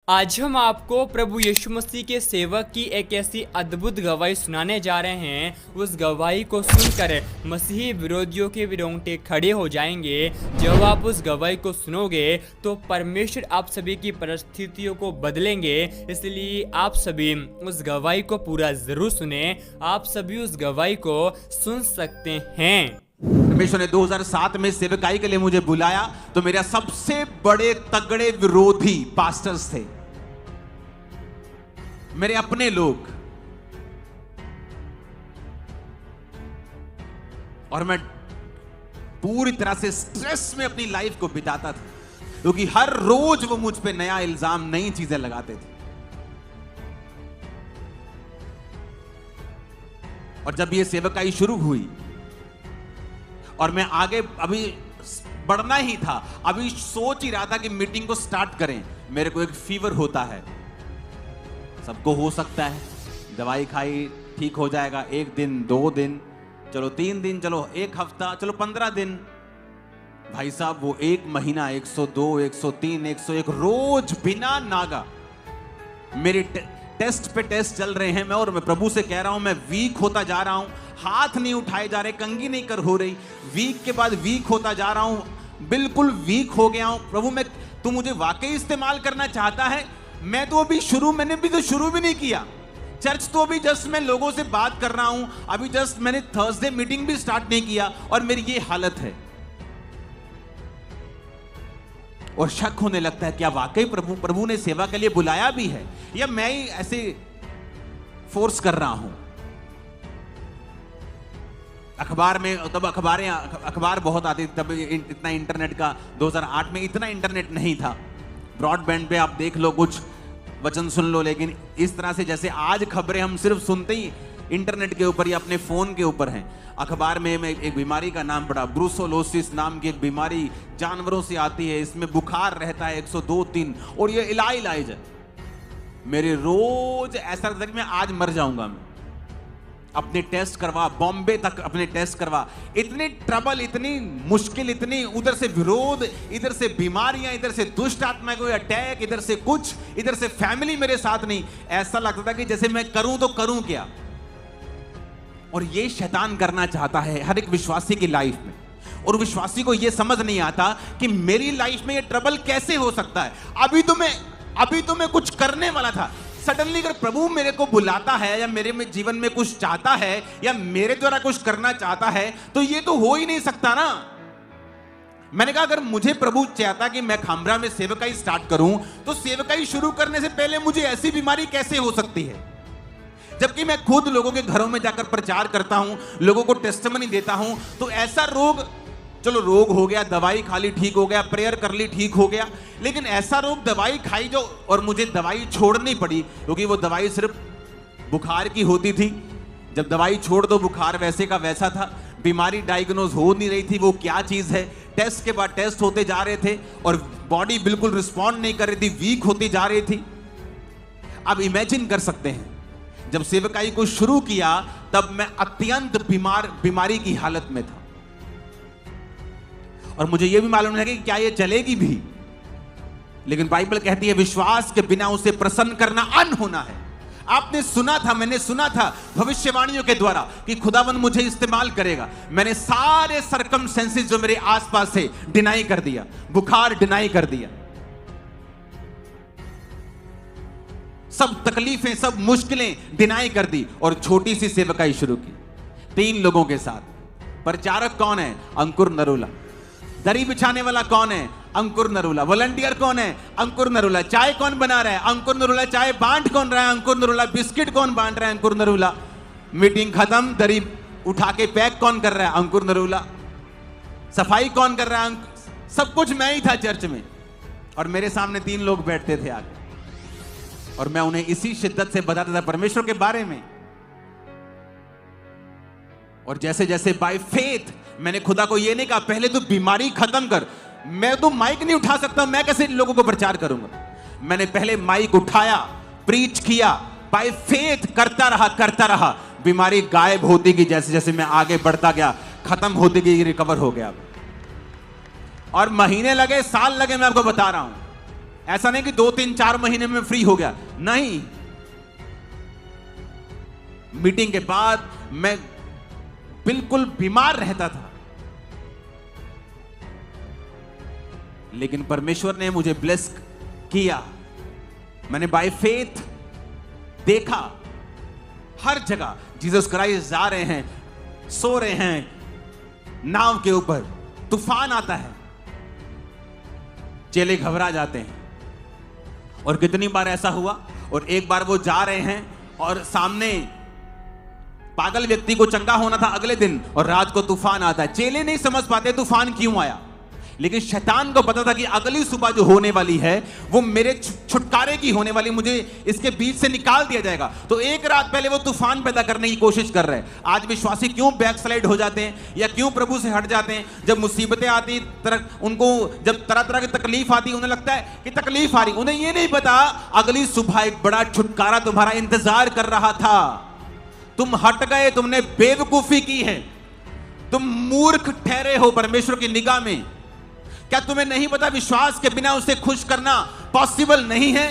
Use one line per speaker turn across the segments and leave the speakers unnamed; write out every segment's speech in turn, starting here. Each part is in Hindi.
आज हम आपको प्रभु यीशु मसीह के सेवक की एक ऐसी अद्भुत गवाही सुनाने जा रहे हैं। उस गवाही को सुनकर मसीही विरोधियों के भी रोंगटे खड़े हो जाएंगे। जब आप उस गवाही को सुनोगे तो परमेश्वर आप सभी की परिस्थितियों को बदलेंगे। इसलिए आप सभी उस गवाही को पूरा जरूर सुने। आप सभी उस गवाही को सुन सकते हैं।
परमेश्वर ने 2007 में सेवकाई के लिए मुझे बुलाया तो मेरे सबसे बड़े तगड़े विरोधी पास्टर्स थे, मेरे अपने लोग। और मैं पूरी तरह से स्ट्रेस में अपनी लाइफ को बिताता था क्योंकि हर रोज वो मुझ पे नया इल्जाम, नई चीजें लगाते थे। और जब ये सेवकाई शुरू हुई और मैं आगे अभी बढ़ना ही था, अभी सोच ही रहा था कि मीटिंग को स्टार्ट करें, मेरे को एक फीवर होता है। सबको हो सकता है, दवाई खाई ठीक हो जाएगा, 1 दिन 2 दिन, चलो 3 दिन, चलो 1 हफ्ता, चलो 15 दिन। भाई साहब वो 1 महीना, 102, 103, 101 रोज बिना नागा मेरे टेस्ट पे टेस्ट चल रहे हैं। मैं प्रभु से कह रहा हूं मैं वीक होता जा रहा हूं, हाथ नहीं उठाए जा रहे, कंघी नहीं कर हो रही, वीक के बाद वीक होता जा रहा हूं, बिल्कुल वीक हो गया हूं। प्रभु मैं, तू मुझे वाकई इस्तेमाल करना चाहता है? मैंने भी तो शुरू भी नहीं किया चर्च, तो अभी जस्ट मैं लोगों से बात कर रहा हूं, अभी जस्ट मैंने थर्सडे मीटिंग भी स्टार्ट नहीं किया और मेरी ये हालत है। और शक होने लगता है क्या वाकई प्रभु ने सेवा के लिए बुलाया भी है या मैं ही ऐसे फोर्स कर रहा हूं। अखबार में तब अखबार बहुत आती थी, तब इतना इंटरनेट का 2008 में इतना इंटरनेट नहीं था। ब्रॉडबैंड पे आप देख लो, कुछ वचन सुन लो, लेकिन इस तरह से जैसे आज खबरें हम सिर्फ सुनते ही इंटरनेट के ऊपर या अपने फोन के ऊपर हैं। अखबार में मैं एक बीमारी का नाम पढ़ा, ब्रूसोलोसिस नाम की एक बीमारी जानवरों से आती है, इसमें बुखार रहता है 102-3 और ये इलाज है। मेरे रोज ऐसा लगता है कि मैं आज मर जाऊंगा। मैं अपने टेस्ट करवा, बॉम्बे तक अपने टेस्ट करवा, इतनी ट्रबल, इतनी मुश्किल, इतनी उधर से विरोध, इधर से बीमारियां, इधर से दुष्ट आत्मा कोई अटैक, इधर से कुछ, इधर से फैमिली मेरे साथ नहीं। ऐसा लगता था कि जैसे मैं करूं तो करूं क्या। और ये शैतान करना चाहता है हर एक विश्वासी की लाइफ में, और विश्वासी को ये समझ नहीं आता कि मेरी लाइफ में ये ट्रबल कैसे हो सकता है। अभी तो मैं कुछ करने वाला था, सडनली अगर प्रभु मेरे को बुलाता है या मेरे में जीवन में कुछ चाहता है या मेरे द्वारा कुछ करना चाहता है तो ये तो हो ही नहीं सकता ना। मैंने कहा अगर मुझे प्रभु चाहता कि मैं खामरा में सेवकाई स्टार्ट करूं तो सेवकाई शुरू करने से पहले मुझे ऐसी बीमारी कैसे हो सकती है, जबकि मैं खुद लोगों के घरों में जाकर प्रचार करता हूं, लोगों को टेस्टिमनी देता हूं। तो ऐसा रोग, चलो रोग हो गया, दवाई खा ली ठीक हो गया, प्रेयर कर ली ठीक हो गया, लेकिन ऐसा रोग दवाई खाई जो, और मुझे दवाई छोड़नी पड़ी क्योंकि वो दवाई सिर्फ बुखार की होती थी। जब दवाई छोड़ दो बुखार वैसे का वैसा था, बीमारी डायग्नोज हो नहीं रही थी वो क्या चीज है। टेस्ट के बाद टेस्ट होते जा रहे थे और बॉडी बिल्कुल रिस्पॉन्ड नहीं कर रही थी, वीक होती जा रही थी। अब इमेजिन कर सकते हैं जब सेवकाई को शुरू किया तब मैं अत्यंत बीमारी की हालत में था और मुझे यह भी मालूम है कि क्या यह चलेगी भी, लेकिन बाइबल कहती है विश्वास के बिना उसे प्रसन्न करना अन होना है। आपने सुना था, मैंने सुना था भविष्यवाणियों के द्वारा कि खुदावन मुझे इस्तेमाल करेगा। मैंने सारे सरकमस्टेंसेस जो मेरे आसपास थे डिनाई कर दिया, बुखार डिनाई कर दिया, सब तकलीफें, सब मुश्किलें डिनाई कर दी और छोटी सी सेवकाई शुरू की 3 लोगों के साथ। प्रचारक कौन है? अंकुर नरूला। दरी बिछाने वाला कौन है? अंकुर नरूला। वॉलंटियर कौन है? अंकुर नरूला। चाय कौन बना रहा है? अंकुर नरूला। चाय बांट कौन रहा है? अंकुर नरूला। बिस्किट कौन बांट रहा है? अंकुर नरूला। मीटिंग खत्म, दरी उठा के पैक कौन कर रहा है? अंकुर नरूला। सफाई कौन कर रहा है? सब कुछ मैं ही था चर्च में, और मेरे सामने 3 लोग बैठते थे आगे, और मैं उन्हें इसी शिद्दत से बताता था परमेश्वर के बारे में। और जैसे जैसे बाय फेथ मैंने खुदा को ये नहीं कहा पहले तो बीमारी खत्म कर, मैं तो माइक नहीं उठा सकता, मैं कैसे लोगों को प्रचार करूंगा। मैंने पहले माइक उठाया, प्रीच किया, बाय फेथ करता रहा, बीमारी गायब होती गई। जैसे जैसे मैं आगे बढ़ता गया खत्म होती गई, रिकवर हो गया। और महीने लगे, साल लगे, मैं आपको बता रहा हूं। ऐसा नहीं कि 2-3-4 महीने में फ्री हो गया, नहीं। मीटिंग के बाद मैं बिल्कुल बीमार रहता था, लेकिन परमेश्वर ने मुझे ब्लेस किया। मैंने बाय फेथ देखा हर जगह जीसस क्राइस्ट जा रहे हैं, सो रहे हैं नाव के ऊपर, तूफान आता है, चेले घबरा जाते हैं। और कितनी बार ऐसा हुआ, और एक बार वो जा रहे हैं और सामने पागल व्यक्ति को चंगा होना था अगले दिन, और रात को तूफान आता है। चेले नहीं समझ पाते तूफान क्यों आया, लेकिन शैतान को पता था कि अगली सुबह जो होने वाली है वो मेरे छुटकारे की होने वाली, मुझे इसके बीच से निकाल दिया जाएगा। तो एक रात पहले वो तूफान पैदा करने की कोशिश कर रहे हैं। आज विश्वासी क्यों बैकस्लाइड हो जाते हैं या क्यों प्रभु से हट जाते हैं? जब मुसीबतें आती, उनको जब तरह तरह की तकलीफ आती, उन्हें लगता है कि तकलीफ आ रही, उन्हें ये नहीं पता अगली सुबह एक बड़ा छुटकारा तुम्हारा इंतजार कर रहा था। तुम हट गए, तुमने बेवकूफी की है, तुम मूर्ख ठहरे हो परमेश्वर की निगाह में। क्या तुम्हें नहीं पता विश्वास के बिना उसे खुश करना पॉसिबल नहीं है?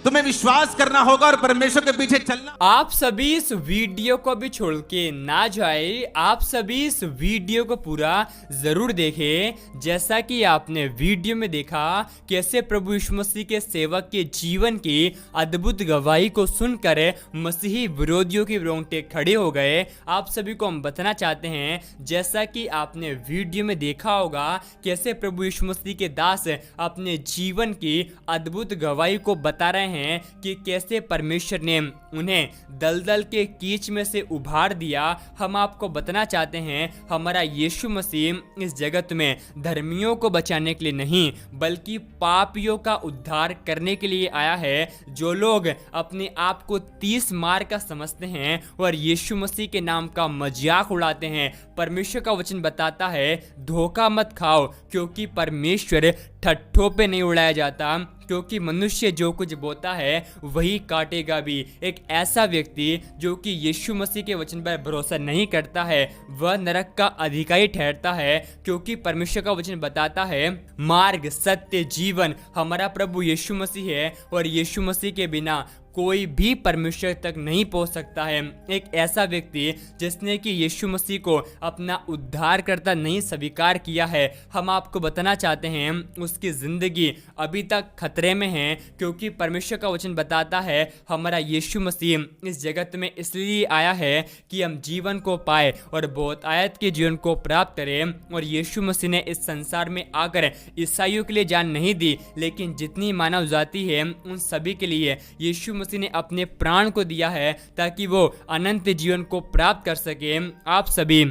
तुम्हें विश्वास करना होगा और परमेश्वर के पीछे चलना।
आप सभी इस वीडियो को भी छोड़ के ना जाए, आप सभी इस वीडियो को पूरा जरूर देखें। जैसा कि आपने वीडियो में देखा कैसे प्रभु यीशु मसीह के सेवक के जीवन की अद्भुत गवाही को सुनकर मसीही विरोधियों के रोंगटे खड़े हो गए। आप सभी को हम बताना चाहते हैं, जैसा कि आपने वीडियो में देखा होगा कैसे प्रभु यीशु मसीह के दास अपने जीवन की अद्भुत गवाही को बता रहे हैं कि कैसे परमेश्वर ने उन्हें दलदल के कीच में से उभार दिया। हम आपको बताना चाहते हैं, हमारा यीशु मसीह इस जगत में धर्मियों को बचाने के लिए नहीं बल्कि पापियों का उद्धार करने के लिए आया है। जो लोग अपने आप को 30 मार का समझते हैं और यीशु मसीह के नाम का मजाक उड़ाते हैं, परमेश्वर का वचन बताता है धोखा मत खाओ, क्योंकि परमेश्वर ठट्ठों पे नहीं उड़ाया जाता, क्योंकि मनुष्य जो कुछ बोता है वही काटेगा भी। एक ऐसा व्यक्ति जो कि यीशु मसीह के वचन पर भरोसा नहीं करता है वह नरक का अधिकारी ठहरता है, क्योंकि परमेश्वर का वचन बताता है मार्ग सत्य जीवन हमारा प्रभु यीशु मसीह है, और यीशु मसीह के बिना कोई भी परमेश्वर तक नहीं पहुंच सकता है। एक ऐसा व्यक्ति जिसने कि यीशु मसीह को अपना उद्धारकर्ता नहीं स्वीकार किया है, हम आपको बताना चाहते हैं उसकी जिंदगी अभी तक खतरे में है, क्योंकि परमेश्वर का वचन बताता है हमारा यीशु मसीह इस जगत में इसलिए आया है कि हम जीवन को पाए और बहुत आयत के जीवन को प्राप्त करें। और यीशु मसीह ने इस संसार में आकर ईसाइयों के लिए जान नहीं दी, लेकिन जितनी मानव जाति है उन सभी के लिए यीशु मसीह ने अपने प्राण को दिया है ताकि वो अनंत जीवन को प्राप्त कर सके। आप सभी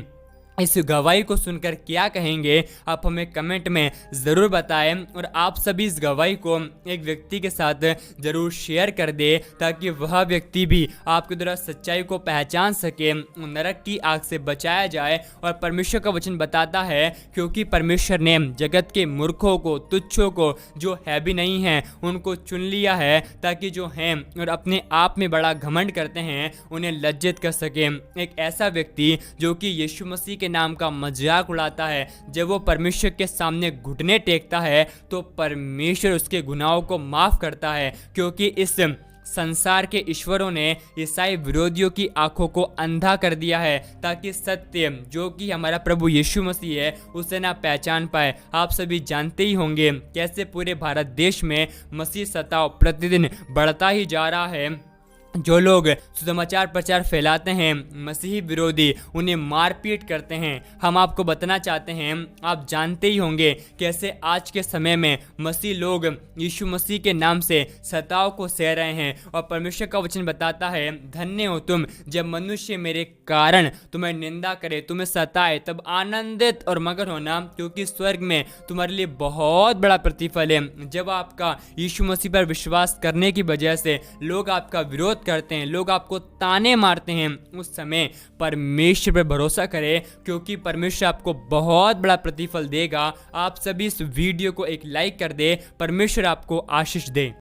इस गवाही को सुनकर क्या कहेंगे आप हमें कमेंट में ज़रूर बताएं, और आप सभी इस गवाही को एक व्यक्ति के साथ ज़रूर शेयर कर दे ताकि वह व्यक्ति भी आपके द्वारा सच्चाई को पहचान सके, नरक की आग से बचाया जाए। और परमेश्वर का वचन बताता है क्योंकि परमेश्वर ने जगत के मूर्खों को, तुच्छों को, जो है भी नहीं हैं उनको चुन लिया है ताकि जो हैं और अपने आप में बड़ा घमंड करते हैं उन्हें लज्जित कर सके। एक ऐसा व्यक्ति जो कि यीशु मसीह के नाम का मजाक उड़ाता है, जब वो परमेश्वर के सामने घुटने टेकता है तो परमेश्वर उसके गुनाहों को माफ करता है, क्योंकि इस संसार के ईश्वरों ने ईसाई विरोधियों की आंखों को अंधा कर दिया है ताकि सत्य जो कि हमारा प्रभु यीशु मसीह है उसे ना पहचान पाए। आप सभी जानते ही होंगे कैसे पूरे भारत देश में मसीह सताव प्रतिदिन बढ़ता ही जा रहा है। जो लोग सुसमाचार प्रचार फैलाते हैं मसीही विरोधी उन्हें मारपीट करते हैं। हम आपको बताना चाहते हैं, आप जानते ही होंगे कैसे आज के समय में मसीह लोग यीशु मसीह के नाम से सताव को सह रहे हैं। और परमेश्वर का वचन बताता है धन्य हो तुम जब मनुष्य मेरे कारण तुम्हें निंदा करे, तुम्हें सताए, तब आनंदित और मगन होना, क्योंकि स्वर्ग में तुम्हारे लिए बहुत बड़ा प्रतिफल है। जब आपका यीशु मसीह पर विश्वास करने की वजह से लोग आपका विरोध करते हैं, लोग आपको ताने मारते हैं, उस समय परमेश्वर पर भरोसा करें, क्योंकि परमेश्वर आपको बहुत बड़ा प्रतिफल देगा। आप सभी इस वीडियो को एक लाइक कर दे, परमेश्वर आपको आशीष दे।